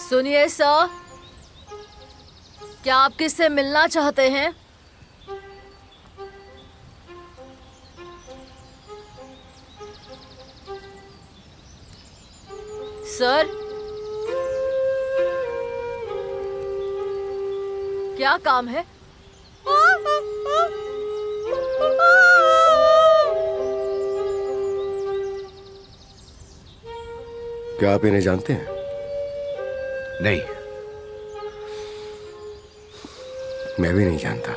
सुनिए सर, क्या आप किससे मिलना चाहते हैं? सर, क्या काम है? क्या आप इन्हें जानते हैं? नहीं। मैं भी नहीं जानता।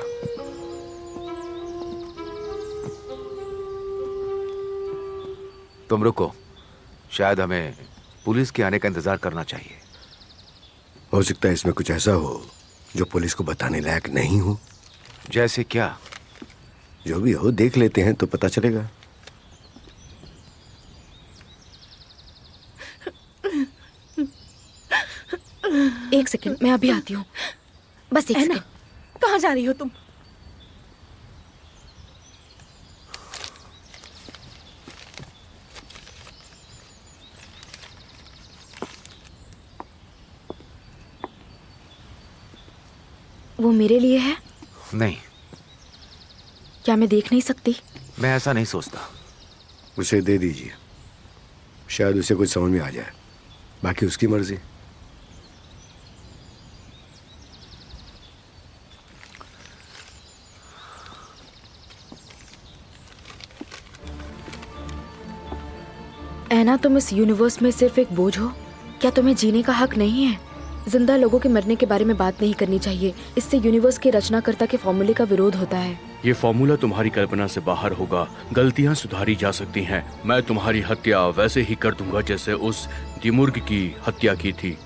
तुम रुको, शायद हमें पुलिस के आने का इंतजार करना चाहिए। हो सकता है इसमें कुछ ऐसा हो जो पुलिस को बताने लायक नहीं हो। जैसे क्या? जो भी हो देख लेते हैं तो पता चलेगा। एक सेकंड, मैं अभी आती हूँ। बस एक सेकंड। कहाँ जा रही हो तुम? वो मेरे लिए है? नहीं, क्या मैं देख नहीं सकती? मैं ऐसा नहीं सोचता। उसे दे दीजिए, शायद उसे कुछ समझ में आ जाए। बाकी उसकी मर्जी। ऐना, तुम इस यूनिवर्स में सिर्फ एक बोझ हो। क्या तुम्हें जीने का हक नहीं है? जिंदा लोगों के मरने के बारे में बात नहीं करनी चाहिए। इससे यूनिवर्स के रचनाकर्ता के फॉर्मूले का विरोध होता है। ये फॉर्मूला तुम्हारी कल्पना से बाहर होगा। गलतियां सुधारी जा सकती हैं। मैं तुम्हारी हत्या वैसे ही कर दूंगा जैसे उस दिमुर्ग की हत्या की थी।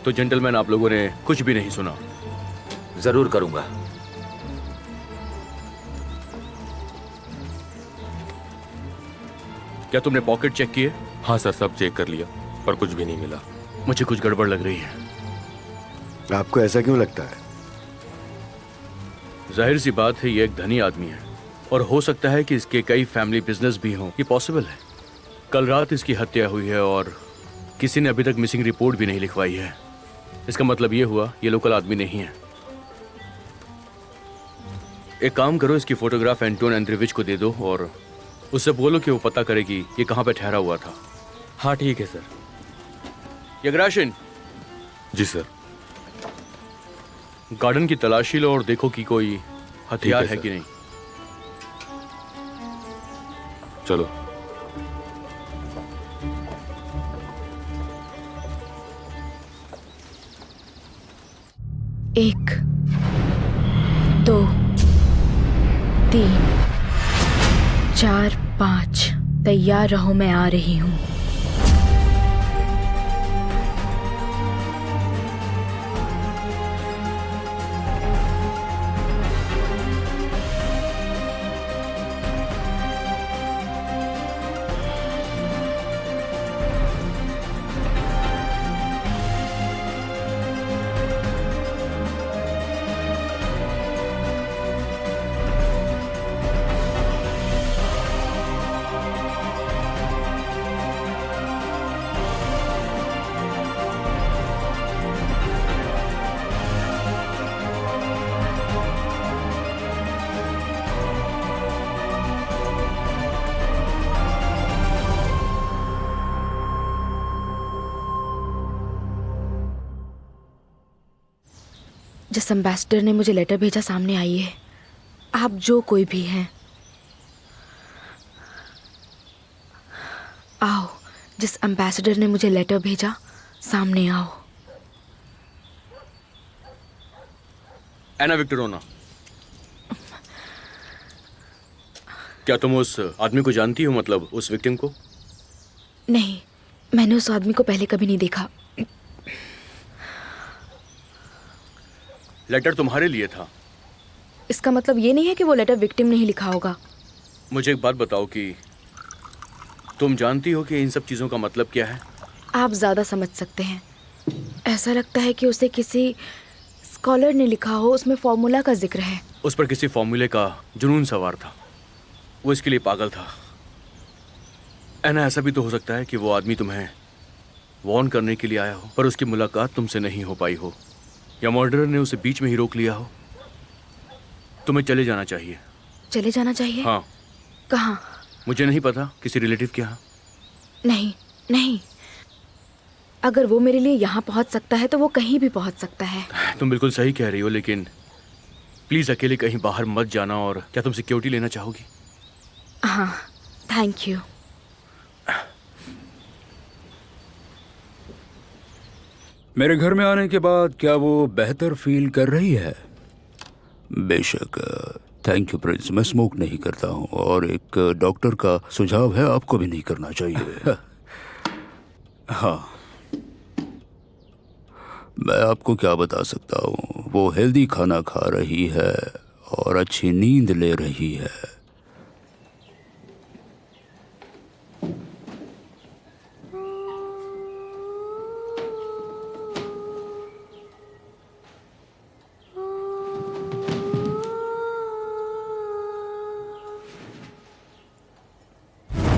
तो जेंटलमैन, आप लोगों ने कुछ भी नहीं सुना। जरूर करूंगा। क्या तुमने पॉकेट चेक किए? हाँ सर, सब चेक कर लिया पर कुछ भी नहीं मिला। मुझे कुछ गड़बड़ लग रही है। आपको ऐसा क्यों लगता है? जाहिर सी बात है, ये एक धनी आदमी है और हो सकता है कि इसके कई फैमिली बिजनेस भी हों। ये पॉसिबल है। कल रात इसकी हत्या हुई है और किसी ने अभी तक मिसिंग रिपोर्ट भी नहीं लिखवाई है। इसका मतलब ये हुआ ये लोकल आदमी नहीं है। एक काम करो, इसकी फोटोग्राफ एंटोन एंड्रेविच को दे दो और उससे बोलो कि वो पता करेगी ये कहाँ पे ठहरा हुआ था। हाँ ठीक है सर। यगराशन, जी सर। गार्डन की तलाशी लो और देखो कि कोई हथियार है सर। कि नहीं। चलो। एक, दो, तीन, 4, 5। तैयार रहो, मैं आ रही हूँ। जिस एम्बेसडर ने मुझे लेटर भेजा सामने आई है। आप जो कोई भी हैं, आओ। जिस एम्बेसडर ने मुझे लेटर भेजा सामने आओ। एना विक्टोरोना, क्या तुम उस आदमी को जानती हो? मतलब उस विक्टिम को? नहीं, मैंने उस आदमी को पहले कभी नहीं देखा। लेटर तुम्हारे लिए था। इसका मतलब ये नहीं है कि वो लेटर विक्टिम ने ही लिखा होगा। मुझे एक बात बताओ कि तुम जानती हो कि इन सब चीज़ों का मतलब क्या है? आप ज़्यादा समझ सकते हैं। ऐसा लगता है कि उसे किसी स्कॉलर ने लिखा हो। उसमें फॉर्मूला का जिक्र है। उस पर किसी फॉर्मूले का जुनून सवार था। वो इसके लिए पागल था। एना, ऐसा भी तो हो सकता है कि वो आदमी तुम्हें वॉर्न करने के लिए आया हो, पर उसकी मुलाकात तुमसे नहीं हो पाई हो, या मर्डरर ने उसे बीच में ही रोक लिया हो। तुम्हें चले जाना चाहिए। चले जाना चाहिए? हाँ। कहाँ? मुझे नहीं पता, किसी रिलेटिव के यहाँ। नहीं नहीं, अगर वो मेरे लिए यहाँ पहुँच सकता है तो वो कहीं भी पहुँच सकता है। तुम बिल्कुल सही कह रही हो, लेकिन प्लीज अकेले कहीं बाहर मत जाना। और क्या तुम सिक्योरिटी लेना चाहोगी? हाँ, थैंक यू। मेरे घर में आने के बाद क्या वो बेहतर फील कर रही है? बेशक। Thank you Prince. मैं स्मोक नहीं करता हूँ और एक डॉक्टर का सुझाव है, आपको भी नहीं करना चाहिए। हाँ, मैं आपको क्या बता सकता हूँ, वो हेल्दी खाना खा रही है और अच्छी नींद ले रही है।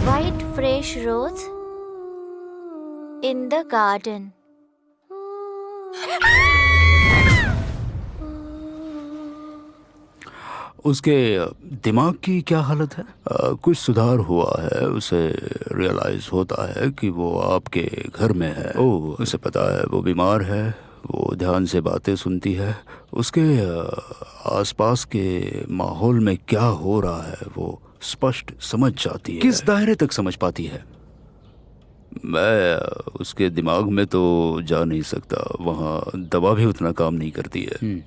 White fresh rose in the garden. उसके दिमाग की क्या हालत है? कुछ सुधार हुआ है, उसे रियलाइज होता है कि वो आपके घर में है। ओह, उसे पता है वो बीमार है, वो ध्यान से बातें सुनती है। उसके आसपास के माहौल में क्या हो रहा है वो स्पष्ट समझ जाती है। किस दायरे तक समझ पाती है? मैं उसके दिमाग में तो जा नहीं सकता, वहाँ दवा भी उतना काम नहीं करती है।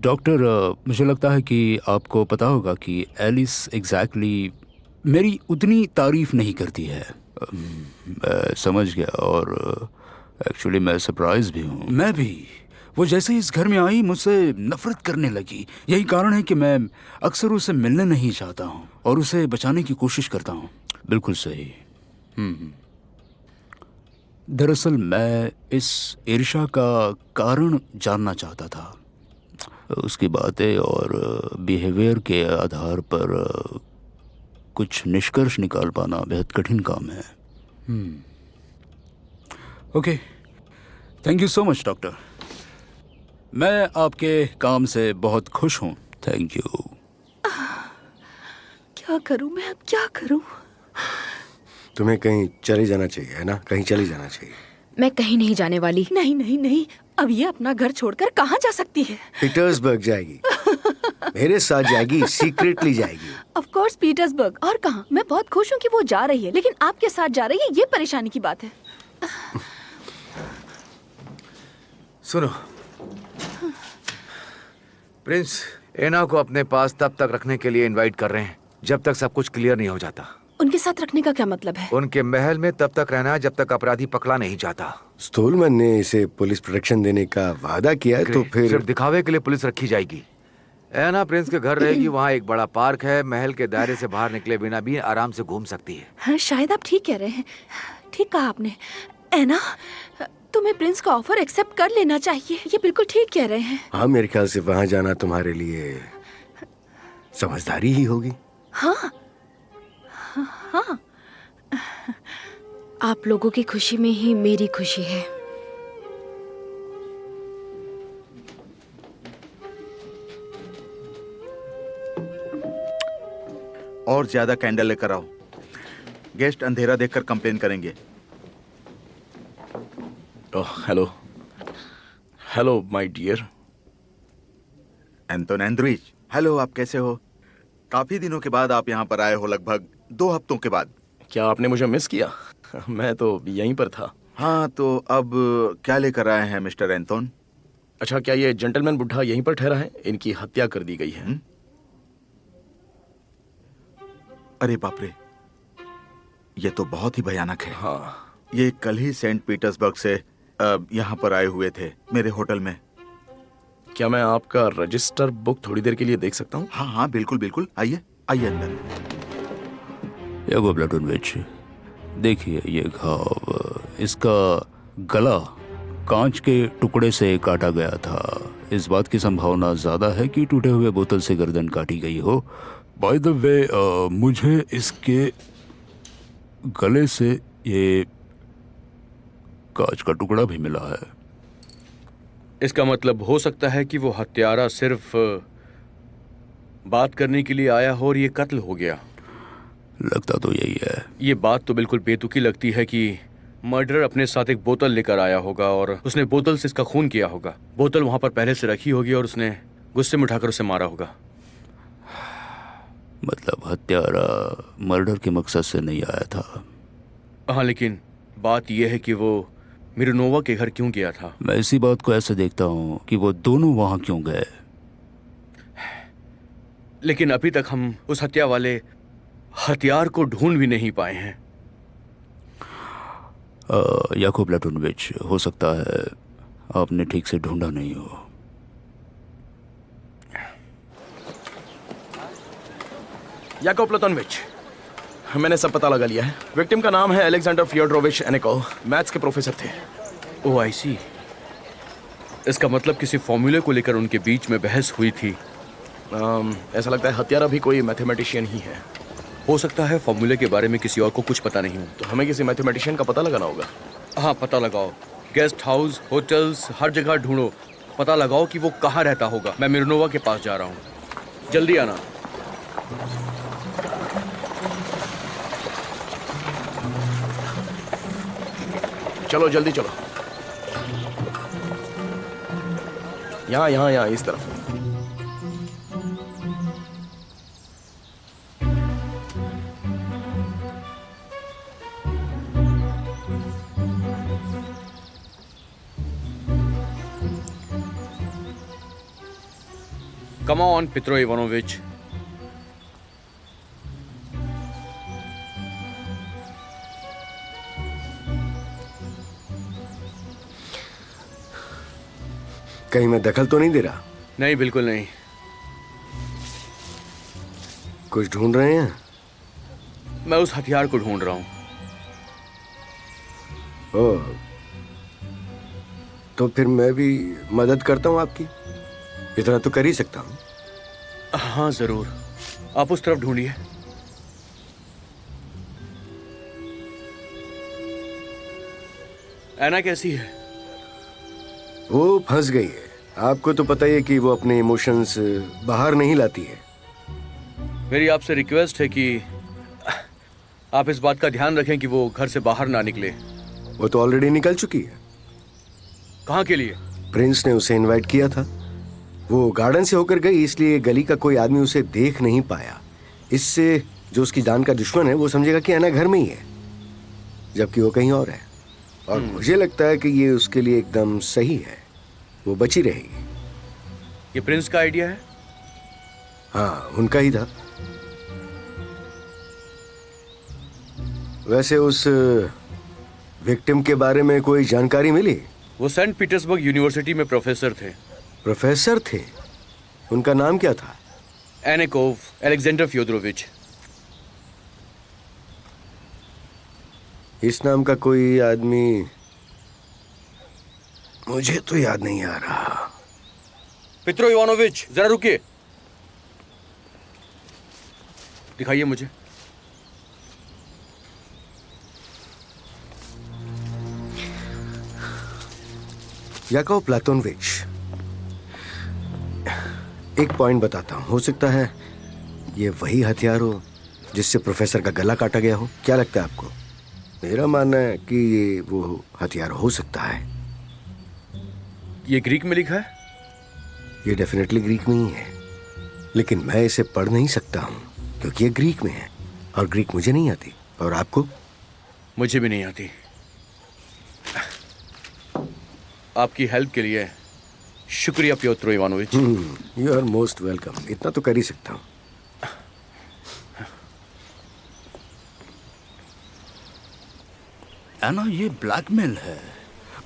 डॉक्टर, मुझे लगता है कि आपको पता होगा कि एलिस एग्जैक्टली मेरी उतनी तारीफ नहीं करती है। मैं समझ गया और एक्चुअली मैं सरप्राइज भी हूँ। मैं भी। वो जैसे ही इस घर में आई मुझसे नफरत करने लगी। यही कारण है कि मैं अक्सर उसे मिलने नहीं चाहता हूँ और उसे बचाने की कोशिश करता हूँ। बिल्कुल सही। दरअसल मैं इस ईर्ष्या का कारण जानना चाहता था। उसकी बातें और बिहेवियर के आधार पर कुछ निष्कर्ष निकाल पाना बेहद कठिन काम है। Okay, thank you so much doctor. मैं आपके काम से बहुत खुश हूँ। Thank you. क्या करूँ मैं, अब क्या करूँ? तुम्हें कहीं चले जाना चाहिए, है ना? कहीं चली जाना चाहिए। मैं कहीं नहीं जाने वाली। नहीं नहीं नहीं, अब ये अपना घर छोड़कर कहाँ जा सकती है? पीटर्सबर्ग जाएगी। मेरे साथ जाएगी, सीक्रेटली जाएगी। Of course Petersburg. और कहाँ? मैं बहुत खुश हूँ कि वो जा रही है, लेकिन आपके साथ जा रही है, ये परेशानी की बात है। सुनो प्रिंस, एना को अपने पास तब तक रखने के लिए इनवाइट कर रहे हैं जब तक सब कुछ क्लियर नहीं हो जाता। उनके साथ रखने का क्या मतलब है? उनके महल में तब तक रहना जब तक अपराधी पकड़ा नहीं जाता। स्टोलमैन ने इसे पुलिस प्रोटेक्शन देने का वादा किया है, तो फिर सिर्फ दिखावे के लिए पुलिस रखी जाएगी। एना प्रिंस के घर रहेगी, वहाँ एक बड़ा पार्क है, महल के दायरे से बाहर निकले बिना भी आराम से घूम सकती है। हाँ, शायद आप ठीक कह रहे हैं। ठीक कहा आपने। एना, तुम्हें प्रिंस का ऑफर एक्सेप्ट कर लेना चाहिए। ये बिल्कुल ठीक कह रहे हैं। हाँ, मेरे ख्याल से वहाँ जाना तुम्हारे लिए समझदारी ही होगी। हाँ हाँ, आप लोगों की खुशी में ही मेरी खुशी है। और ज्यादा कैंडल लेकर आओ, गेस्ट अंधेरा देखकर कंप्लेन करेंगे। Hello hello my dear Anton Andries, hello, आप कैसे हो? काफी दिनों के बाद आप यहाँ पर आए हो, लगभग 2 हफ्तों के बाद। क्या आपने मुझे मिस किया? मैं तो यहीं पर था। हाँ, तो अब क्या लेकर आए हैं मिस्टर एंटोन? अच्छा, क्या ये जेंटलमैन बुढ़ा यहीं पर ठहरा है? इनकी हत्या कर दी गई है। अरे बाप रे, ये तो बहुत ही भयानक है। हाँ, ये कल ही सेंट पीटर्सबर्ग से यहाँ पर आए हुए थे मेरे होटल में। क्या मैं आपका रजिस्टर बुक थोड़ी देर के लिए देख सकता हूँ? हाँ हाँ, बिल्कुल बिल्कुल, आइए आइए अंदर। यागो ब्लाटोनविच, देखिए ये घाव, इसका गला कांच के टुकड़े से काटा गया था। इस बात की संभावना ज्यादा है कि टूटे हुए बोतल से गर्दन काटी गई हो। बाय द वे, मुझे इसके गले से ये कांच का टुकड़ा भी मिला है। इसका मतलब हो सकता है कि वो हत्यारा सिर्फ बात करने के लिए आया हो और ये कत्ल हो गया। लगता तो यही है। ये बात तो बिल्कुल बेतुकी लगती है कि मर्डरर अपने साथ एक बोतल लेकर आया होगा और उसने बोतल से इसका खून किया होगा। बोतल वहां पर पहले से रखी होगी और उसने गुस्से में उठाकर उसे मारा होगा। मतलब हत्यारा मर्डर के मकसद से नहीं आया था। हाँ, लेकिन बात यह है कि वो मिरनोवा के घर क्यों गया था। मैं इसी बात को ऐसे देखता हूँ कि वो दोनों वहां क्यों गए। लेकिन अभी तक हम उस हत्या वाले हथियार को ढूंढ भी नहीं पाए हैं। याकूब प्लेटोनोविच, हो सकता है आपने ठीक से ढूंढा नहीं हो। याकूब प्लेटोनोविच, मैंने सब पता लगा लिया है। विक्टिम का नाम है अलेक्जेंडर फ्योडोरोविच एनेकोव, मैथ्स के प्रोफेसर थे। ओह, आई सी। इसका मतलब किसी फॉर्मूले को लेकर उनके बीच में बहस हुई थी। ऐसा लगता है हत्यारा भी कोई मैथमेटिशियन ही है। हो सकता है फॉर्मूले के बारे में किसी और को कुछ पता नहीं हो। तो हमें किसी मैथमेटिशियन का पता लगाना होगा। हाँ, पता लगाओ। गेस्ट हाउस, होटल्स, हर जगह ढूंढो। पता लगाओ कि वो कहाँ रहता होगा। मैं मिरनोवा के पास जा रहा हूँ, जल्दी आना। चलो जल्दी चलो। यहाँ यहाँ यहाँ इस तरफ। Come on, Petro Ivanovich. कहीं मैं दखल तो नहीं दे रहा? नहीं, बिल्कुल नहीं। कुछ ढूंढ रहे हैं? मैं उस हथियार को ढूंढ रहा हूं। ओह, तो फिर मैं भी मदद करता हूं आपकी। इतना तो कर ही सकता हूं। हाँ, जरूर। आप उस तरफ ढूंढिए। ऐना कैसी है? वो फंस गई है। आपको तो पता ही है कि वो अपने इमोशंस बाहर नहीं लाती है। मेरी आपसे रिक्वेस्ट है कि आप इस बात का ध्यान रखें कि वो घर से बाहर ना निकले। वो तो ऑलरेडी निकल चुकी है। कहाँ के लिए? प्रिंस ने उसे इनवाइट किया था। वो गार्डन से होकर गई, इसलिए गली का कोई आदमी उसे देख नहीं पाया। इससे जो उसकी जान का दुश्मन है वो समझेगा कि ऐना घर में ही है, जबकि वो कहीं और है। और मुझे लगता है कि ये उसके लिए एकदम सही है। वो बची रहेगी। ये प्रिंस का आइडिया है? हाँ, उनका ही था। वैसे उस विक्टिम के बारे में कोई जानकारी मिली? वो सेंट पीटर्सबर्ग यूनिवर्सिटी में प्रोफेसर थे। प्रोफेसर थे? उनका नाम क्या था? एनेकोव, अलेक्जेंडर फ्योदोरोविच। इस नाम का कोई आदमी मुझे तो याद नहीं आ रहा। पेत्रो इवानोविच, जरा रुकिए। दिखाइए मुझे। याकोव प्लेटोनोविच, एक पॉइंट बताता हूं। हो सकता है ये वही हथियार हो जिससे प्रोफेसर का गला काटा गया हो। क्या लगता है आपको? मेरा मानना है कि ये वो हथियार हो सकता है। ये ग्रीक में लिखा है? ये डेफिनेटली ग्रीक में ही है, लेकिन मैं इसे पढ़ नहीं सकता हूँ क्योंकि ये ग्रीक में है और ग्रीक मुझे नहीं आती। और आपको? मुझे भी नहीं आती। आपकी हेल्प के लिए शुक्रिया Pyotr Ivanovich. You are most welcome. इतना तो कर ही सकता हूँ। ऐना, ये ब्लैकमेल है।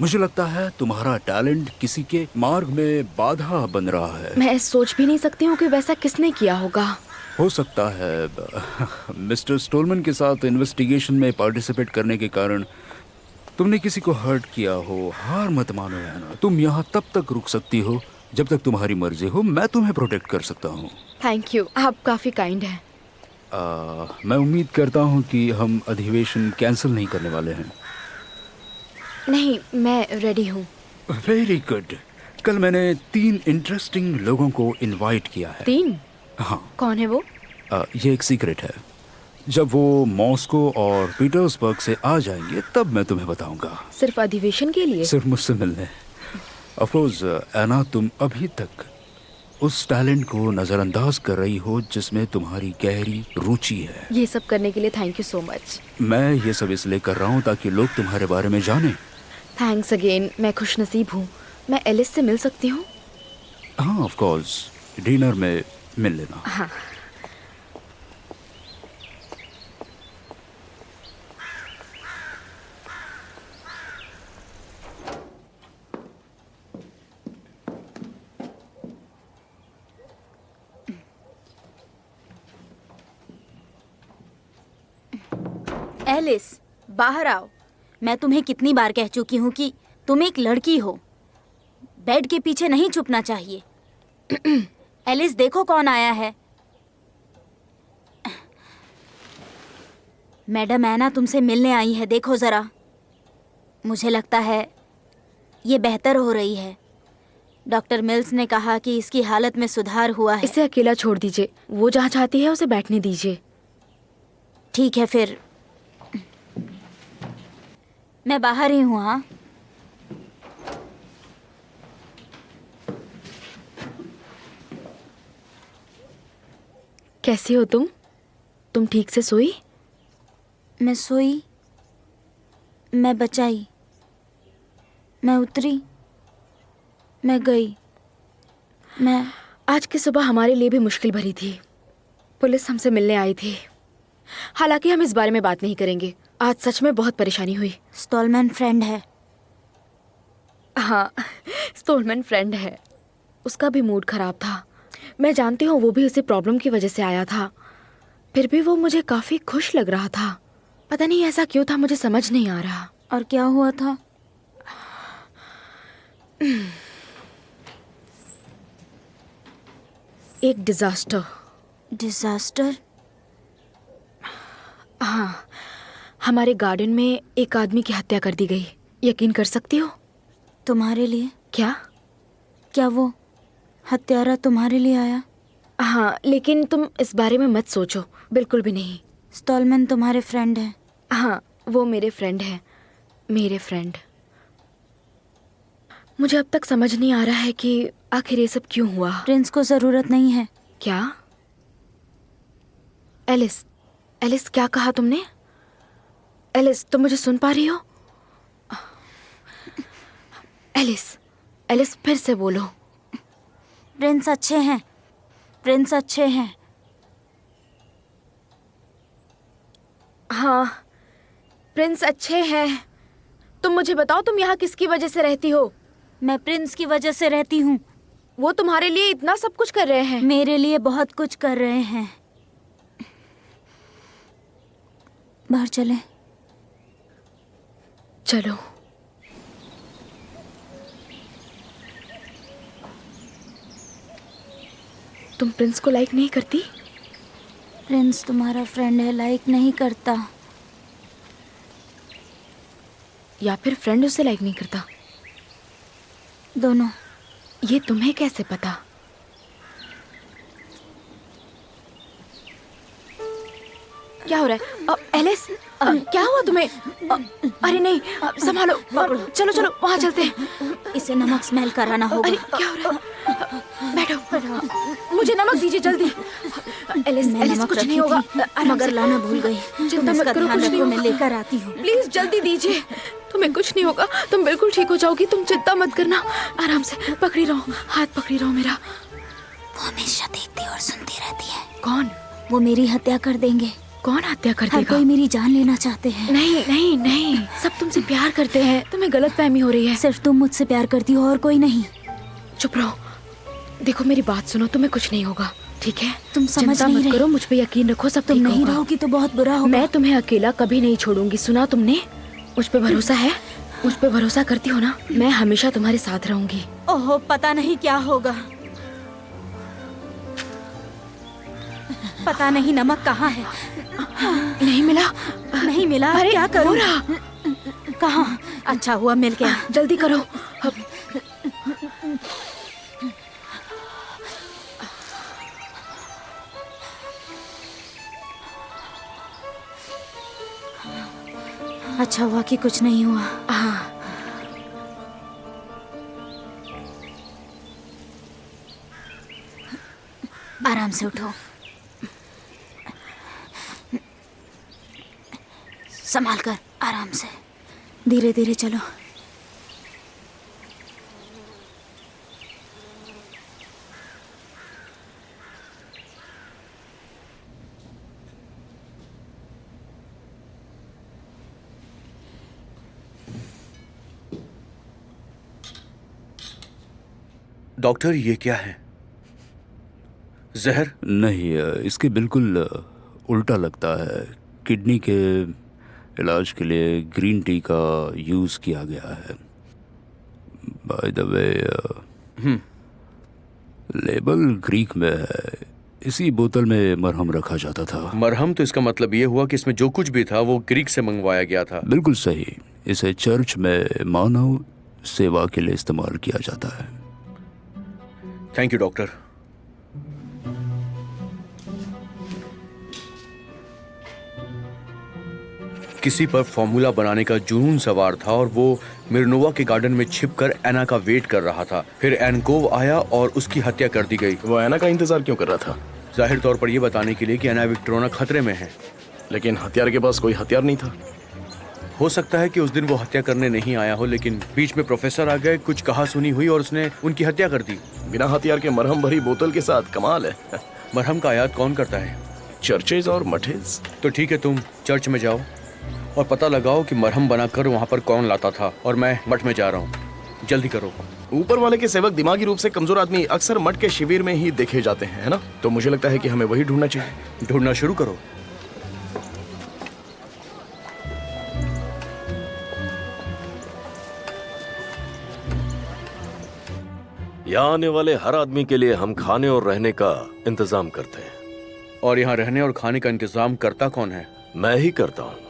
मुझे लगता है तुम्हारा टैलेंट किसी के मार्ग में बाधा बन रहा है। मैं सोच भी नहीं सकती हूँ कि वैसा किसने किया होगा। हो सकता है मिस्टर स्टोलमैन के साथ इन्वेस्टिगेशन में पार्टिसिपेट करने के कारण तुमने किसी को हर्ट किया हो। हार मत मानो ऐना, तुम यहाँ तब तक रुक सकती हो जब तक तुम्हारी मर्जी हो। मैं तुम्हें प्रोटेक्ट कर सकता हूँ। थैंक यू, आप काफी काइंड हैं। मैं उम्मीद करता हूँ कि हम अधिवेशन कैंसिल नहीं करने वाले हैं। नहीं, मैं रेडी हूँ। Very good. कल मैंने 3 इंटरेस्टिंग लोगों को इनवाइट किया है। 3? हाँ। कौन है वो? ये एक सीक्रेट है। जब वो मॉस्को और पीटर्सबर्ग से आ जाएंगे तब मैं तुम्हें बताऊंगा। सिर्फ अधिवेशन के लिए? सिर्फ मुझसे मिलने। ऑफ कोर्स एना, तुम अभी तक उस टैलेंट को नजरअंदाज कर रही हो जिसमें तुम्हारी गहरी रुचि है। ये सब करने के लिए थैंक यू सो मच। मैं ये सब इसलिए कर रहा हूँ ताकि लोग तुम्हारे बारे में जाने। Thanks again. मैं खुशनसीब हूँ। मैं एलिस से मिल सकती हूँ? हाँ, ऑफ कोर्स। डिनर में मिल लेना। हाँ। एलिस, बाहर आओ। मैं तुम्हें कितनी बार कह चुकी हूँ कि तुम एक लड़की हो, बेड के पीछे नहीं छुपना चाहिए। एलिस, देखो कौन आया है। मैडम एना तुमसे मिलने आई है, देखो जरा। मुझे लगता है ये बेहतर हो रही है। डॉक्टर मिल्स ने कहा कि इसकी हालत में सुधार हुआ है। इसे अकेला छोड़ दीजिए। वो जहाँ चाहती है उसे बैठने दीजिए। ठीक है, फिर मैं बाहर ही हूँ। हाँ, कैसी हो तुम? तुम ठीक से सोई? मैं सोई, मैं बचाई, मैं उतरी, मैं गई। मैं आज की सुबह हमारे लिए भी मुश्किल भरी थी। पुलिस हमसे मिलने आई थी। हालांकि हम इस बारे में बात नहीं करेंगे। आज सच में बहुत परेशानी हुई। स्टॉलमैन फ्रेंड है। हाँ, स्टॉलमैन फ्रेंड है। उसका भी मूड खराब था। मैं जानती हूँ वो भी उसी प्रॉब्लम की वजह से आया था। फिर भी वो मुझे काफी खुश लग रहा था। पता नहीं ऐसा क्यों था, मुझे समझ नहीं आ रहा। और क्या हुआ था? एक डिजास्टर। डिजास्टर? हाँ, हमारे गार्डन में एक आदमी की हत्या कर दी गई। यकीन कर सकती हो? तुम्हारे लिए? क्या? क्या वो हत्यारा तुम्हारे लिए आया? हाँ, लेकिन तुम इस बारे में मत सोचो, बिल्कुल भी नहीं। स्टॉलमैन तुम्हारे फ्रेंड है? हाँ, वो मेरे फ्रेंड है। मेरे फ्रेंड। मुझे अब तक समझ नहीं आ रहा है कि आखिर ये सब क्यों हुआ। प्रिंस को जरूरत नहीं है। क्या? एलिस, एलिस, क्या कहा तुमने? एलिस, तुम मुझे सुन पा रही हो? एलिस, एलिस, फिर से बोलो। प्रिंस अच्छे हैं, प्रिंस अच्छे हैं। हाँ, प्रिंस अच्छे हैं। तुम मुझे बताओ, तुम यहाँ किसकी वजह से रहती हो? मैं प्रिंस की वजह से रहती हूँ। वो तुम्हारे लिए इतना सब कुछ कर रहे हैं। मेरे लिए बहुत कुछ कर रहे हैं। बाहर चले? चलो। तुम प्रिंस को लाइक नहीं करती? प्रिंस तुम्हारा फ्रेंड है, लाइक नहीं करता। या फिर फ्रेंड उसे लाइक नहीं करता? दोनों। ये तुम्हें कैसे पता? क्या हो रहा है? एलिस, क्या हुआ तुम्हें? अरे नहीं, संभालो। चलो चलो, वहाँ चलते हैं। इसे नमक स्मेल कराना होगा। अरे क्या हो रहा है? बैठो, मुझे नमक दीजिए जल्दी। एलिस, एलिस, कुछ नहीं होगा। मगर लाना भूल गई। चिंता मत करो, कुछ नहीं मैं होगा। लेकर आती हूँ। प्लीज जल्दी दीजिए। तुम्हें कुछ नहीं होगा, तुम बिल्कुल ठीक हो जाओगी। तुम चिंता मत करना। आराम से पकड़ी रहो, हाथ पकड़ी रहो मेरा। वो हमेशा देखती और सुनती रहती है। कौन? वो मेरी हत्या कर देंगे। कौन हत्या कर हर देगा? कोई मेरी जान लेना चाहते हैं। नहीं नहीं नहीं, सब तुमसे प्यार करते हैं। तुम्हें गलतफहमी हो रही है। सिर्फ तुम मुझसे प्यार करती हो और कोई नहीं। चुप रहो। देखो मेरी बात सुनो, तुम्हें कुछ नहीं होगा, ठीक है? तुम समझ चिंता नहीं मत रही। करो, मुझ पे यकीन रखो, सब तुम ठीक नहीं होगा। रहोगी तो बहुत बुरा होगा। मैं तुम्हें अकेला कभी नहीं छोड़ूंगी, सुना तुमने? मुझ पे भरोसा है? मुझ पे भरोसा करती हो ना? मैं हमेशा तुम्हारे साथ रहूंगी। ओहो, पता नहीं क्या होगा। पता नहीं नमक कहाँ है। नहीं मिला। नहीं मिला। अरे क्या करूँ? नोरा, कहाँ? अच्छा हुआ मिल गया। जल्दी करो। अच्छा हुआ कि कुछ नहीं हुआ। हाँ, आराम से उठो। संभाल कर, आराम से, धीरे धीरे चलो। डॉक्टर, ये क्या है? जहर? नहीं, इसके बिल्कुल उल्टा लगता है। किडनी के इलाज के लिए ग्रीन टी का यूज़ किया गया है। By the way, label Greek में है। इसी बोतल में मरहम रखा जाता था। मरहम? तो इसका मतलब ये हुआ कि इसमें जो कुछ भी था वो ग्रीक से मंगवाया गया था। बिल्कुल सही। इसे चर्च में मानव सेवा के लिए इस्तेमाल किया जाता है। Thank you doctor. किसी पर फॉर्मूला बनाने का जुनून सवार था और वो मिरनोवा के गार्डन में छिपकर एना का वेट कर रहा था। फिर एनकोव आया और उसकी हत्या कर दी गई। वो एना का इंतजार क्यों कर रहा था? जाहिर तौर पर यह बताने के लिए कि एना विक्टोरिया खतरे में है। लेकिन हथियार के पास कोई हथियार नहीं था। हो सकता है कि उस दिन वो हत्या करने नहीं आया हो, लेकिन बीच में प्रोफेसर आ गए, कुछ कहा सुनी हुई और उसने उनकी हत्या कर दी। बिना हथियार के मरहम भरी बोतल के साथ, कमाल है। मरहम का आयात कौन करता है? चर्चेज और मठेज। तो ठीक है, तुम चर्च में जाओ और पता लगाओ कि मरहम बनाकर वहाँ पर कौन लाता था, और मैं मठ में जा रहा हूँ। जल्दी करो। ऊपर वाले के सेवक दिमागी रूप से कमजोर आदमी अक्सर मठ के शिविर में ही देखे जाते हैं, है ना? तो मुझे लगता है कि हमें वही ढूंढना चाहिए। ढूंढना शुरू करो। यहाँ आने वाले हर आदमी के लिए हम खाने और रहने का इंतजाम करते हैं। और यहाँ रहने और खाने का इंतजाम करता कौन है? मैं ही करता हूँ।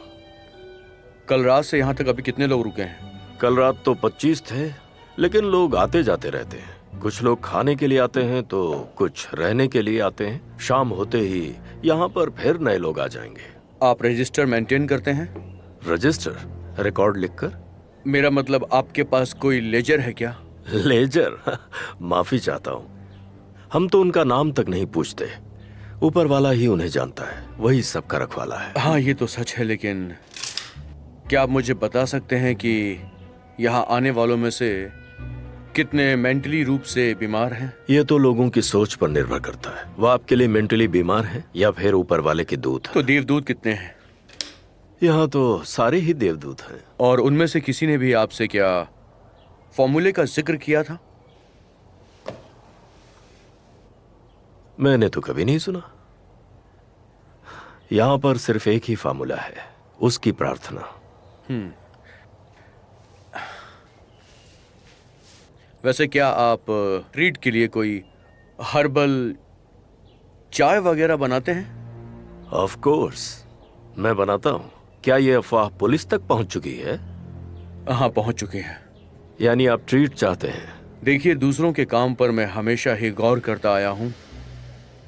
कल रात से यहाँ तक अभी कितने लोग रुके हैं? कल रात तो 25 थे, लेकिन लोग आते जाते रहते हैं। कुछ लोग खाने के लिए आते हैं तो कुछ रहने के लिए आते हैं। शाम होते ही यहाँ पर फिर नए लोग आ जाएंगे। आप रजिस्टर मेंटेन करते हैं? रजिस्टर? रिकॉर्ड लिखकर? मेरा मतलब आपके पास कोई लेजर है क्या? लेजर? माफी चाहता हूँ, हम तो उनका नाम तक नहीं पूछते। ऊपर वाला ही उन्हें जानता है, वही सबका रखवाला है। हाँ, ये तो सच है, लेकिन क्या आप मुझे बता सकते हैं कि यहाँ आने वालों में से कितने मेंटली रूप से बीमार हैं? ये तो लोगों की सोच पर निर्भर करता है। वो आपके लिए मेंटली बीमार है या फिर ऊपर वाले के दूत? तो देवदूत कितने हैं? यहाँ तो सारे ही देवदूत हैं। और उनमें से किसी ने भी आपसे क्या फॉर्मूले का जिक्र किया था? मैंने तो कभी नहीं सुना। यहाँ पर सिर्फ एक ही फार्मूला है, उसकी प्रार्थना। वैसे क्या आप ट्रीट के लिए कोई हर्बल चाय वगैरह बनाते हैं? ऑफ कोर्स, मैं बनाता हूँ। क्या ये अफवाह पुलिस तक पहुंच चुकी है? हाँ, पहुंच चुकी है। यानी आप ट्रीट चाहते हैं? देखिए, दूसरों के काम पर मैं हमेशा ही गौर करता आया हूँ।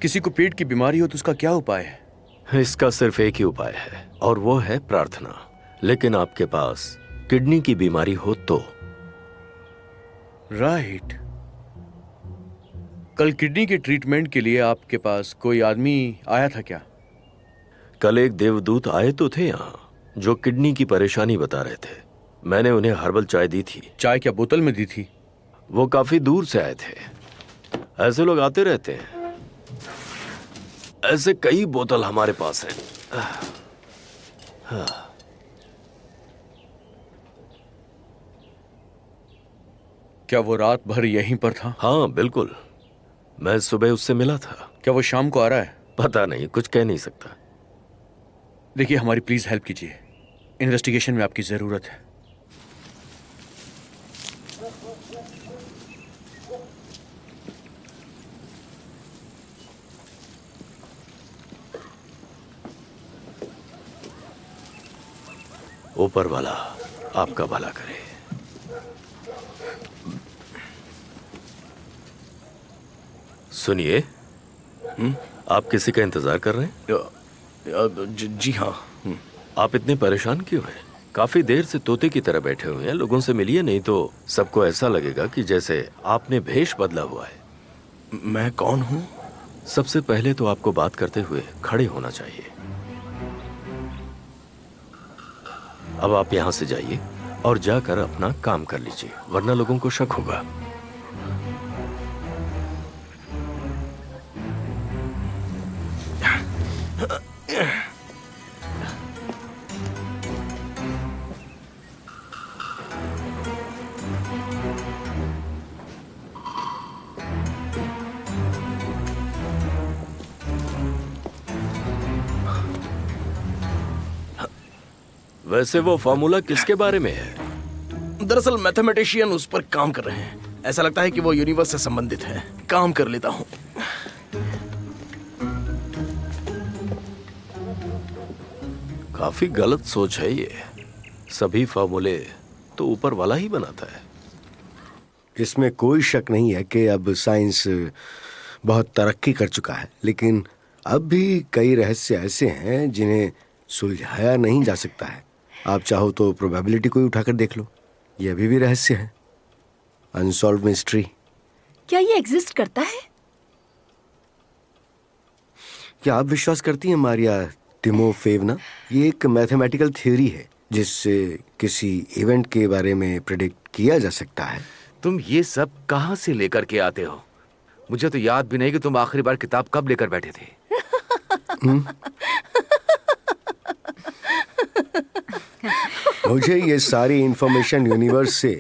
किसी को पेट की बीमारी हो तो उसका क्या उपाय है? इसका सिर्फ एक ही उपाय है, और वो है प्रार्थना। लेकिन आपके पास किडनी की बीमारी हो तो? राइट। कल किडनी के ट्रीटमेंट के लिए आपके पास कोई आदमी आया था क्या? कल एक देवदूत आए तो थे यहाँ, जो किडनी की परेशानी बता रहे थे। मैंने उन्हें हर्बल चाय दी थी। चाय क्या बोतल में दी थी? वो काफी दूर से आए थे। ऐसे लोग आते रहते हैं। ऐसे कई बोतल हमारे पास हैं। क्या वो रात भर यहीं पर था? हाँ बिल्कुल, मैं सुबह उससे मिला था। क्या वो शाम को आ रहा है? पता नहीं, कुछ कह नहीं सकता। देखिए, हमारी प्लीज हेल्प कीजिए। इन्वेस्टिगेशन में आपकी जरूरत है। ऊपर वाला आपका भला करे। सुनिए, आप किसी का इंतजार कर रहे हैं? जी हाँ। आप इतने परेशान क्यों हैं? काफी देर से तोते की तरह बैठे हुए हैं। लोगों से मिलिए, नहीं तो सबको ऐसा लगेगा कि जैसे आपने भेष बदला हुआ है। मैं कौन हूँ? सबसे पहले तो आपको बात करते हुए खड़े होना चाहिए। अब आप यहाँ से जाइए और जाकर अपना काम कर लीजिए, वरना लोगों को शक होगा। वैसे वो फॉर्मूला किसके बारे में है? दरअसल मैथमेटिशियन उस पर काम कर रहे हैं। ऐसा लगता है कि वो यूनिवर्स से संबंधित है। काम कर लेता हूँ। काफी गलत सोच है ये। सभी फॉर्मूले तो ऊपर वाला ही बनाता है। इसमें कोई शक नहीं है कि अब साइंस बहुत तरक्की कर चुका है, लेकिन अब भी कई रहस्य ऐसे हैं जिन्हें सुलझाया नहीं जा सकता है। आप चाहो तो प्रोबेबिलिटी को ही उठाकर देख लो, ये अभी भी रहस्य है, अनसॉल्व मिस्ट्री। क्या ये एग्जिस्ट करता है? क्या आप विश्वास करती हैं मारिया तिमोफेवना? ये एक मैथमेटिकल थ्योरी है जिससे किसी इवेंट के बारे में प्रेडिक्ट किया जा सकता है। तुम ये सब कहाँ से लेकर के आते हो? मुझे तो याद भी नहीं कि तुम आखिरी बार किताब कब लेकर बैठे थे। मुझे ये सारी इंफॉर्मेशन यूनिवर्स से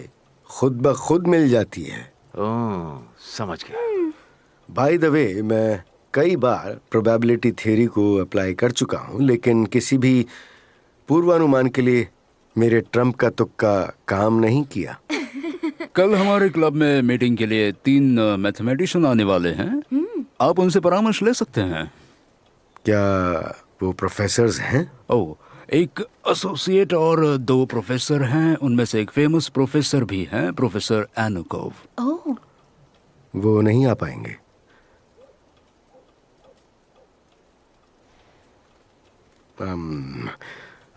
खुद ब खुद मिल जाती है। ओह, समझ गया। बाय द वे, मैं कई बार प्रोबेबिलिटी थ्योरी को अप्लाई कर चुका हूँ, लेकिन किसी भी पूर्वानुमान के लिए मेरे ट्रम्प का तुक्का काम नहीं किया। कल हमारे क्लब में मीटिंग के लिए 3 मैथमेटिशियन आने वाले हैं। आप उनसे परामर्श ले सकते हैं। क्या वो प्रोफेसर्स हैं? ओह, एक एसोसिएट और 2 प्रोफेसर हैं। उनमें से एक फेमस प्रोफेसर भी हैं, प्रोफेसर एनुकोव। ओह, वो नहीं आ पाएंगे।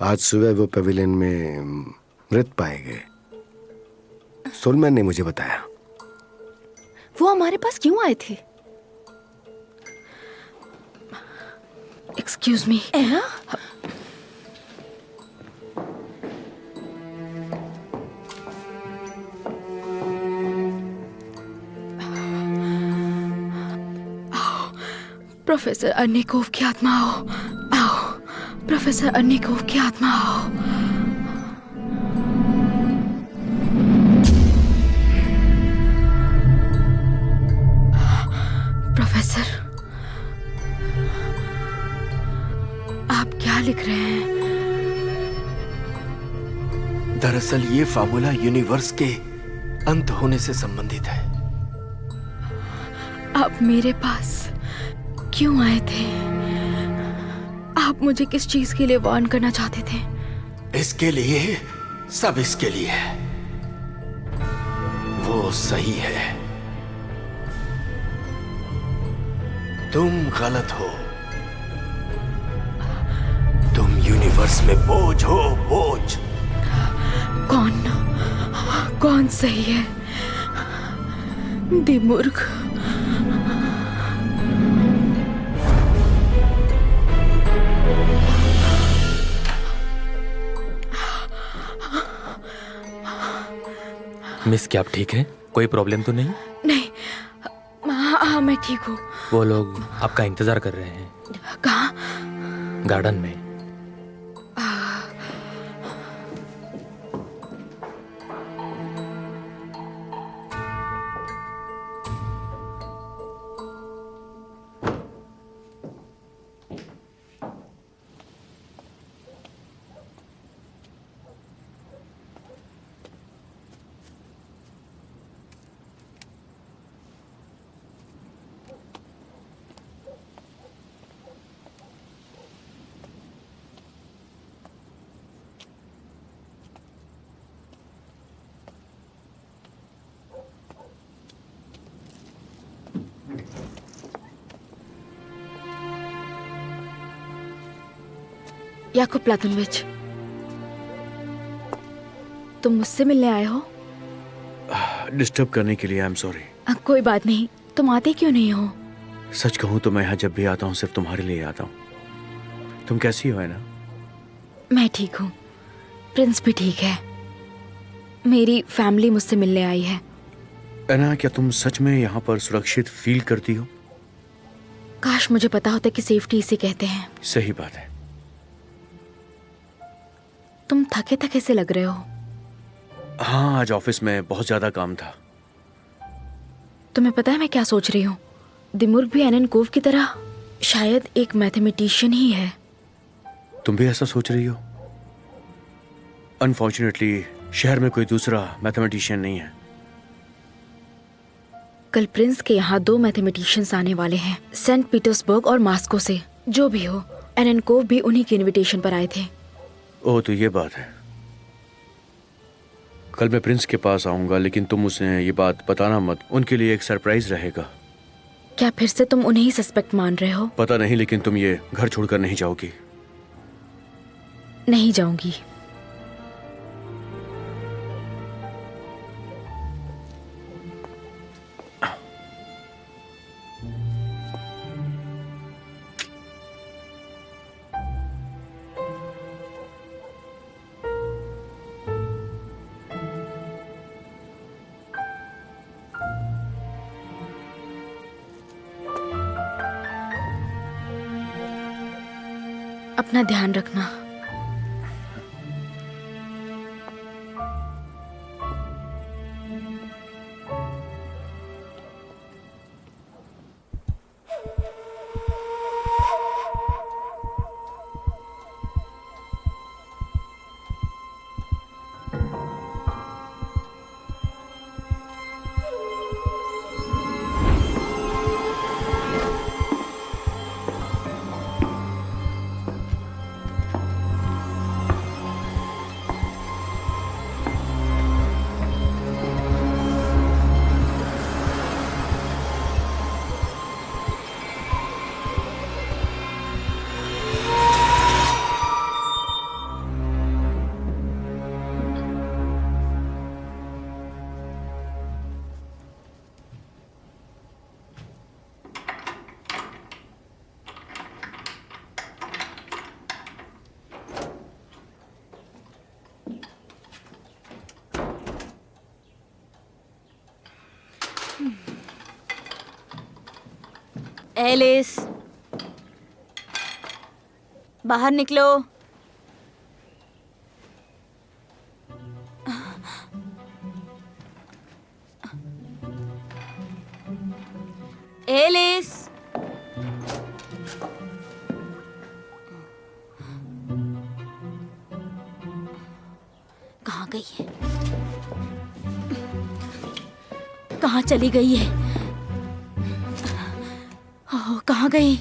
आज सुबह वो पवेलियन में मृत पाए गए, सुलमैन ने मुझे बताया। वो हमारे पास क्यों आए थे? Excuse me. एना? प्रोफेसर अर्निकोव की आत्मा आओ, आओ। प्रोफेसर अर्निकोव की आत्मा आओ। प्रोफेसर, आप क्या लिख रहे हैं? दरअसल ये फार्मूला यूनिवर्स के अंत होने से संबंधित है। आप मेरे पास क्यों आए थे? आप मुझे किस चीज के लिए वार्न करना चाहते थे? इसके लिए, सब इसके लिए है। वो सही है, तुम गलत हो। तुम यूनिवर्स में बोझ हो, बोझ। कौन सही है? दिमूर्ख। मिस, क्या आप ठीक हैं? कोई प्रॉब्लम तो नहीं? नहीं, हाँ मैं ठीक हूँ। वो लोग आपका इंतजार कर रहे हैं। कहाँ? गार्डन में। याकूब प्लातोनविच, तुम मुझसे मिलने आए हो? डिस्टर्ब करने के लिए आई एम सॉरी। कोई बात नहीं, तुम आते क्यों नहीं हो? सच कहूँ तो मैं यहाँ जब भी आता हूँ सिर्फ तुम्हारे लिए आता हूँ। तुम कैसी हो ना? मैं ठीक हूँ, प्रिंस भी ठीक है। मेरी फैमिली मुझसे मिलने आई है। एना, क्या तुम सच में यहाँ पर सुरक्षित फील करती हो? काश मुझे पता होता कि सेफ्टी इसे कहते हैं। सही बात है। तुम थके थके से लग रहे हो। हाँ, आज ऑफिस में बहुत ज्यादा काम था। तुम्हें पता है मैं क्या सोच रही हूँ? दिमुर्ग भी एनन कोव की तरह शायद एक मैथमेटिशियन ही है। तुम भी ऐसा सोच रही हो? अनफॉर्चुनेटली शहर में कोई दूसरा मैथमेटिशियन नहीं है। कल प्रिंस के यहाँ 2 मैथमेटिशियंस आने वाले हैं, सेंट पीटर्सबर्ग और मॉस्को से। जो भी हो, एनन कोव भी उन्हीं के इनविटेशन पर आए थे। ओह, तो ये बात है। कल मैं प्रिंस के पास आऊंगा, लेकिन तुम उसे ये बात बताना मत। उनके लिए एक सरप्राइज रहेगा। क्या फिर से तुम उन्हें ही सस्पेक्ट मान रहे हो? पता नहीं, लेकिन तुम ये घर छोड़कर नहीं जाओगी। नहीं जाऊंगी। अपना ध्यान रखना। एलिस, बाहर निकलो। एलिस, कहाँ गई है? कहाँ चली गई है? ओह, कहाँ गई?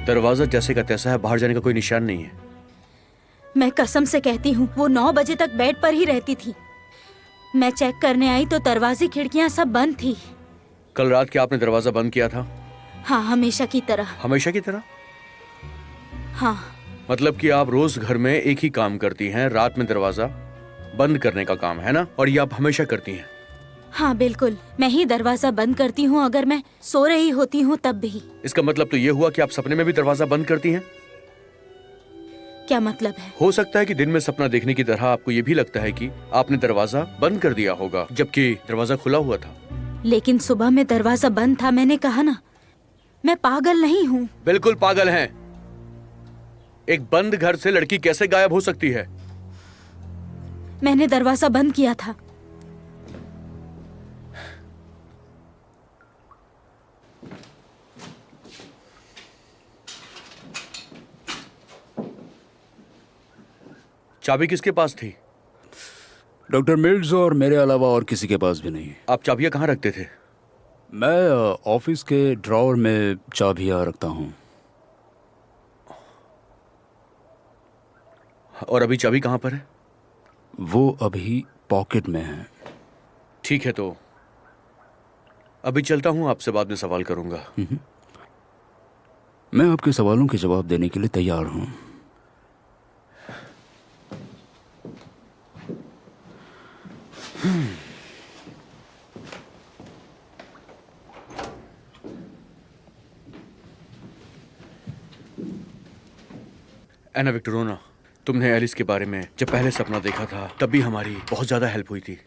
दरवाजा जैसे का तैसा है, बाहर जाने का कोई निशान नहीं है। मैं कसम से कहती हूँ, वो 9 बजे तक बेड पर ही रहती थी। मैं चेक करने आई तो दरवाजे खिड़कियाँ सब बंद थी। कल रात क्या आपने दरवाजा बंद किया था? हाँ, हमेशा की तरह। हमेशा की तरह? हाँ। मतलब कि आप रोज घर में एक ही काम करती हैं, रात में दरवाजा बंद करने का काम, है ना? और ये आप हमेशा करती हैं? हाँ बिल्कुल, मैं ही दरवाजा बंद करती हूँ, अगर मैं सो रही होती हूँ तब भी। इसका मतलब तो ये हुआ कि आप सपने में भी दरवाजा बंद करती हैं? क्या मतलब है? हो सकता है कि दिन में सपना देखने की तरह आपको ये भी लगता है कि आपने दरवाजा बंद कर दिया होगा, जबकि दरवाजा खुला हुआ था। लेकिन सुबह में दरवाजा बंद था, मैंने कहा ना, मैं पागल नहीं हूँ। बिल्कुल पागल हैं। एक बंद घर से लड़की कैसे गायब हो सकती है? मैंने दरवाजा बंद किया था। चाबी किसके पास थी? डॉक्टर मिल्स और मेरे अलावा और किसी के पास भी नहीं। आप चाबियां कहाँ रखते थे? मैं ऑफिस के ड्रॉवर में चाबियां रखता हूँ। और अभी चाबी कहाँ पर है? वो अभी पॉकेट में है। ठीक है, तो अभी चलता हूँ, आपसे बाद में सवाल करूंगा। मैं आपके सवालों के जवाब देने के लिए तैयार हूं। एना विक्टोरोना, तुमने एलिस के बारे में जब पहले सपना देखा था तब भी हमारी बहुत ज्यादा हेल्प हुई थी।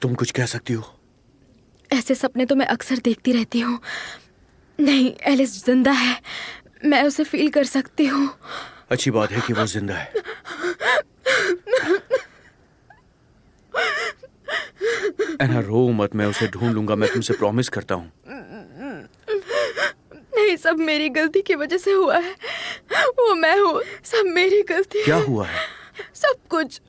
तुम कुछ कह सकती हो? ऐसे सपने तो मैं अक्सर देखती रहती हूँ। नहीं, एलिस जिंदा है, मैं उसे फील कर सकती हूँ। अच्छी बात है कि वो जिंदा है। एना रो मत, मैं उसे ढूंढ लूंगा, मैं तुमसे प्रॉमिस करता हूँ। नहीं, सब मेरी गलती की वजह से हुआ है। वो मैं हूँ, सब मेरी गलती। क्या हुआ है? सब कुछ।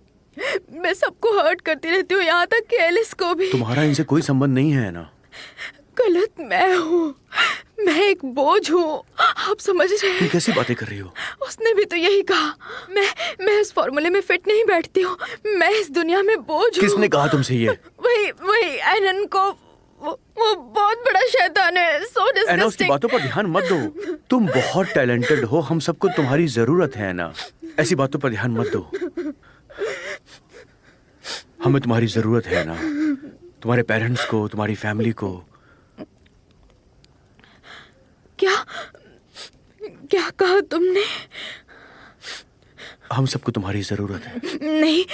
मैं सबको हर्ट करती रहती हूँ, यहाँ तक कि एलिस को भी। तुम्हारा इनसे कोई संबंध नहीं है ना? गलत मैं हूँ, मैं एक बोझ हूँ, आप समझ रहे हैं? तुम कैसी बातें कर रही हो? उसने भी तो यही कहा। मैं इस फॉर्मूले में फिट नहीं बैठती हूँ, मैं इस दुनिया में बोझ हूँ। किसने कहा तुमसे ये? वही एनन को। वो बहुत बड़ा शैतान है, सो डिस्गस्टिंग। एना, उसकी बातों पर ध्यान मत दो। तुम बहुत टैलेंटेड हो, हम सबको तुम्हारी जरूरत है एना। ऐसी बातों पर ध्यान मत दो। हमें तुम्हारी जरूरत है ना, तुम्हारे पेरेंट्स को, तुम्हारी फैमिली को। क्या कहा तुमने? हम सबको तुम्हारी जरूरत है। नहीं,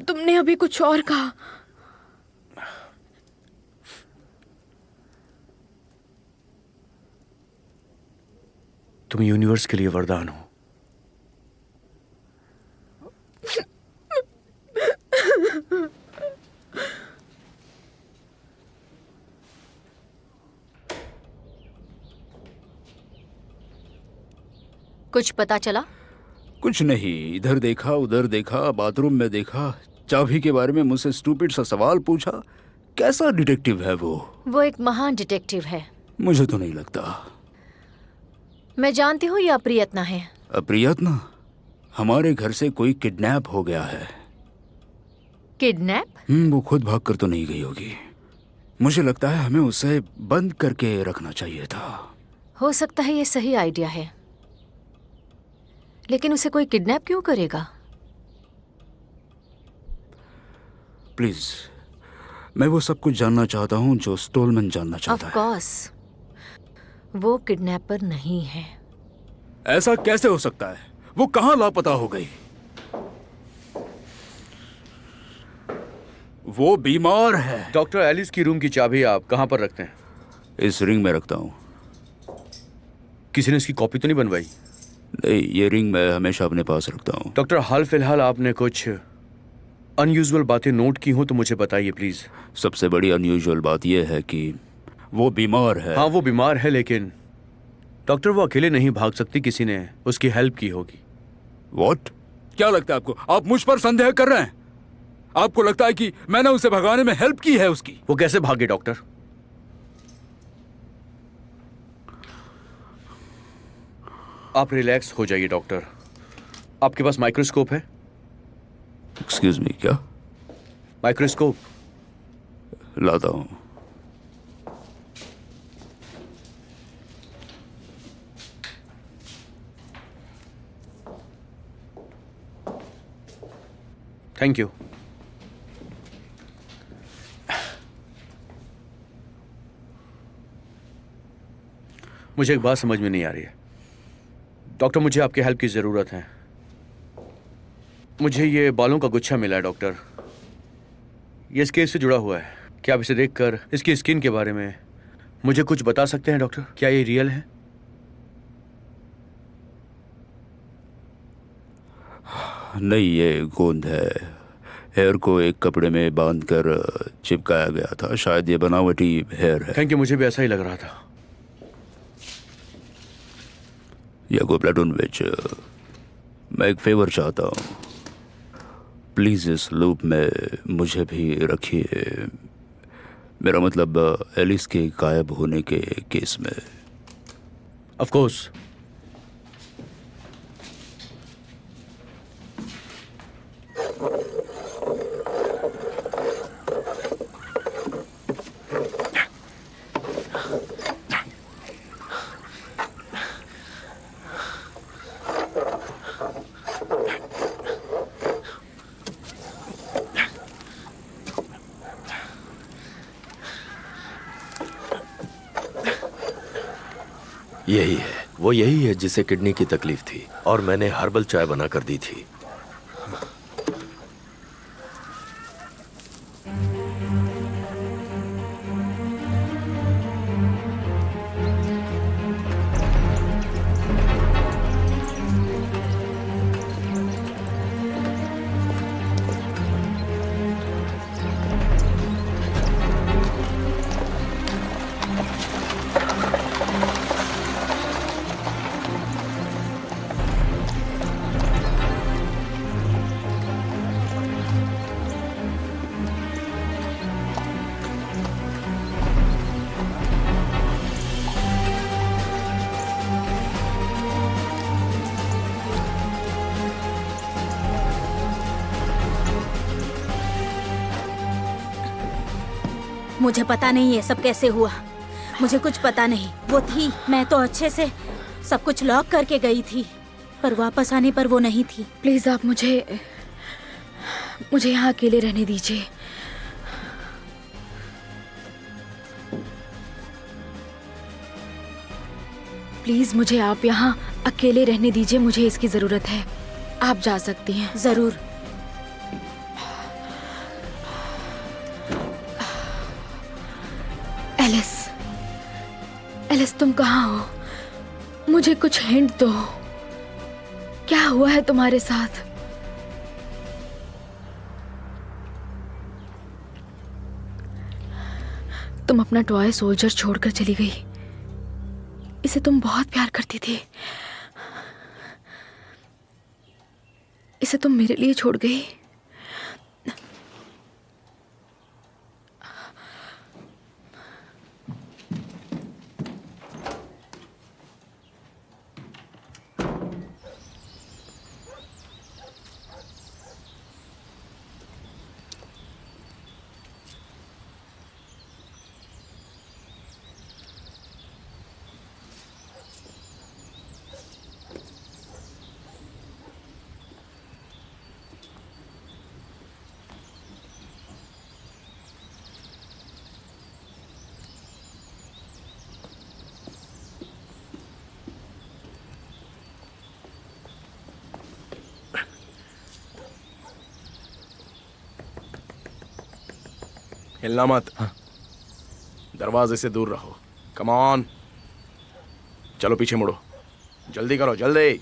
तुमने अभी कुछ और कहा। तुम यूनिवर्स के लिए वरदान हो। कुछ पता चला? कुछ नहीं, इधर देखा उधर देखा, बाथरूम में देखा, चाबी के बारे में मुझसे स्टूपिड सा सवाल पूछा। कैसा डिटेक्टिव है वो? वो एक महान डिटेक्टिव है। मुझे तो नहीं लगता। मैं जानती हूँ ये अप्रियतना है। अप्रियतना? हमारे घर से कोई किडनैप हो गया है। किडनैप? वो खुद भाग कर तो नहीं गई होगी। मुझे लगता है हमें उसे बंद करके रखना चाहिए था। हो सकता है ये सही आइडिया है, लेकिन उसे कोई किडनैप क्यों करेगा? प्लीज, मैं वो सब कुछ जानना चाहता हूँ जो स्टोलमैन जानना चाहता ऑफ कोर्स, वो किडनैपर नहीं है। ऐसा कैसे हो सकता है? वो कहाँ लापता हो गई? वो बीमार है। डॉक्टर एलिस की रूम की चाबी आप कहाँ पर रखते हैं? इस रिंग में रखता हूँ। किसी ने इसकी कॉपी तो नहीं बनवाई? नहीं, ये रिंग मैं हमेशा अपने पास रखता हूँ। डॉक्टर, हाल फिलहाल आपने कुछ अनयूजुअल बातें नोट की हो तो मुझे बताइए प्लीज। सबसे बड़ी अनयूजुअल बात यह है कि वो बीमार है। हाँ, वो बीमार है, लेकिन डॉक्टर वो अकेले नहीं भाग सकती, किसी ने उसकी हेल्प की होगी। व्हाट? क्या लगता है आपको? आप मुझ पर संदेह कर रहे हैं? आपको लगता है कि मैंने उसे भगाने में हेल्प की है उसकी? वो कैसे भागे डॉक्टर? आप रिलैक्स हो जाइए डॉक्टर। आपके पास माइक्रोस्कोप है? एक्सक्यूज मी, क्या? माइक्रोस्कोप लाता हूं। Thank you. मुझे एक बात समझ में नहीं आ रही है डॉक्टर, मुझे आपकी हेल्प की ज़रूरत है। मुझे ये बालों का गुच्छा मिला है डॉक्टर, ये इस केस से जुड़ा हुआ है। क्या आप इसे देखकर इसकी स्किन के बारे में मुझे कुछ बता सकते हैं डॉक्टर? क्या ये रियल है? नहीं, ये गोंद है। हेयर को एक कपड़े में बांधकर चिपकाया गया था। शायद ये बनावटी हेयर है। थैंक यू, मुझे भी ऐसा ही लग रहा था। याको प्लेटोनोविच, मैं एक फेवर चाहता हूँ। प्लीज इस लूप में मुझे भी रखिए। मेरा मतलब एलिस के गायब होने के केस में। Of course. यही है जिसे किडनी की तकलीफ थी और मैंने हर्बल चाय बना कर दी थी। मुझे पता नहीं ये सब कैसे हुआ, मुझे कुछ पता नहीं। वो थी, मैं तो अच्छे से सब कुछ लॉक करके गई थी, पर वापस आने पर वो नहीं थी। प्लीज आप मुझे यहाँ अकेले रहने दीजिए। प्लीज मुझे आप यहाँ अकेले रहने दीजिए, मुझे इसकी जरूरत है। आप जा सकती हैं। जरूर। एलिस तुम कहाँ हो? मुझे कुछ हिंट दो। क्या हुआ है तुम्हारे साथ? तुम अपना टॉय सोल्जर छोड़कर चली गई। इसे तुम बहुत प्यार करती थी। इसे तुम मेरे लिए छोड़ गई। हिलना मत। दरवाजे से दूर रहो। कम ऑन, चलो पीछे मुड़ो। जल्दी करो, जल्दी।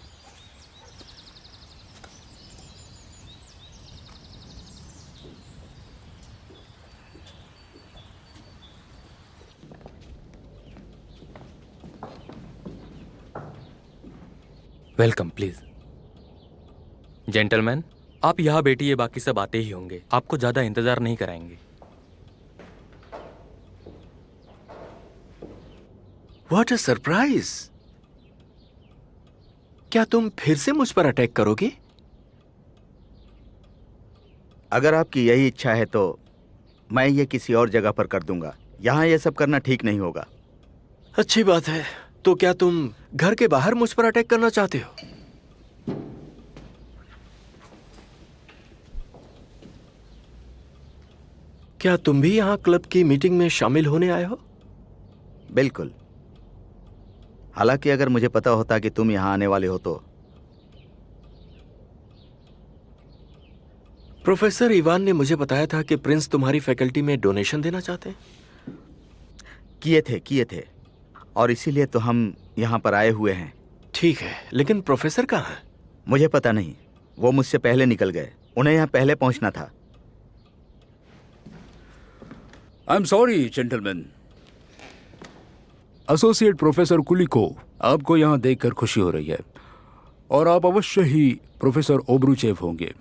Welcome please. जेंटलमैन, आप यहाँ बैठिए, बाकी सब आते ही होंगे। आपको ज्यादा इंतजार नहीं कराएंगे। What a surprise! क्या तुम फिर से मुझ पर अटैक करोगे? अगर आपकी यही इच्छा है तो मैं ये किसी और जगह पर कर दूंगा। यहाँ ये सब करना ठीक नहीं होगा। अच्छी बात है। तो क्या तुम घर के बाहर मुझ पर अटैक करना चाहते हो? क्या तुम भी यहाँ क्लब की मीटिंग में शामिल होने आए हो? बिल्कुल। हालांकि अगर मुझे पता होता कि तुम यहाँ आने वाले हो तो। प्रोफेसर इवान ने मुझे बताया था कि प्रिंस तुम्हारी फैकल्टी में डोनेशन देना चाहते हैं। किए थे और इसीलिए तो हम यहाँ पर आए हुए हैं। ठीक है, लेकिन प्रोफेसर कहाँ हैं? मुझे पता नहीं, वो मुझसे पहले निकल गए। उन्हें यहाँ पहले पहुँचना था। I am sorry gentleman. Associate professor Kuliko, आपको यहाँ देखकर खुशी हो रही है और आप अवश्य ही प्रोफेसर ओब्रूचेव होंगे।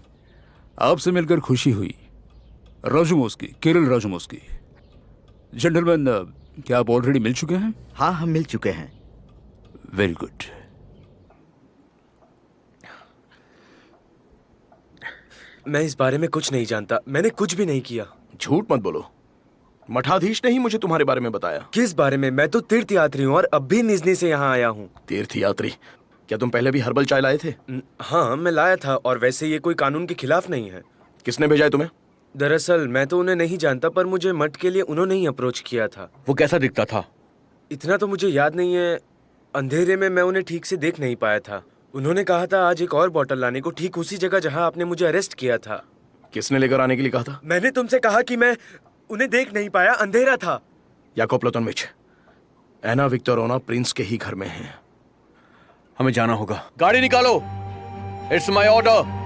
आपसे मिलकर खुशी हुई। राजुमोस्की, किरिल राजुमोस्की। जेंटलमैन, क्या आप ऑलरेडी मिल चुके हैं? हाँ, हम मिल चुके हैं। Very good. मैं इस बारे में कुछ नहीं जानता। मैंने कुछ भी नहीं किया। झूठ मत बोलो। मठाधीश ने ही मुझे तुम्हारे बारे में बताया। किस बारे में? मैं तो तीर्थयात्री हूँ और अब भी निजनी से यहाँ आया हूँ। तीर्थयात्री? क्या तुम पहले भी हर्बल चाय लाए थे? हाँ, मैं लाया था और वैसे ये कोई कानून के खिलाफ नहीं है। किसने भेजा है तुम्हें? दरअसल मैं तो उन्हें नहीं जानता, पर मुझे मठ के लिए उन्होंने ही अप्रोच किया था। वो कैसा दिखता था? इतना तो मुझे याद नहीं है, अंधेरे में मैं उन्हें ठीक से देख नहीं पाया था। उन्होंने कहा था आज एक और बॉटल लाने को, ठीक उसी जगह जहां आपने मुझे अरेस्ट किया था। किसने लेकर आने के लिए कहा था? मैंने तुमसे कहा कि मैं उन्हें देख नहीं पाया, अंधेरा था। याकूब प्लोटोनविच, एना विक्टोरोना प्रिंस के ही घर में हैं। हमें जाना होगा। गाड़ी निकालो, इट्स माय ऑर्डर।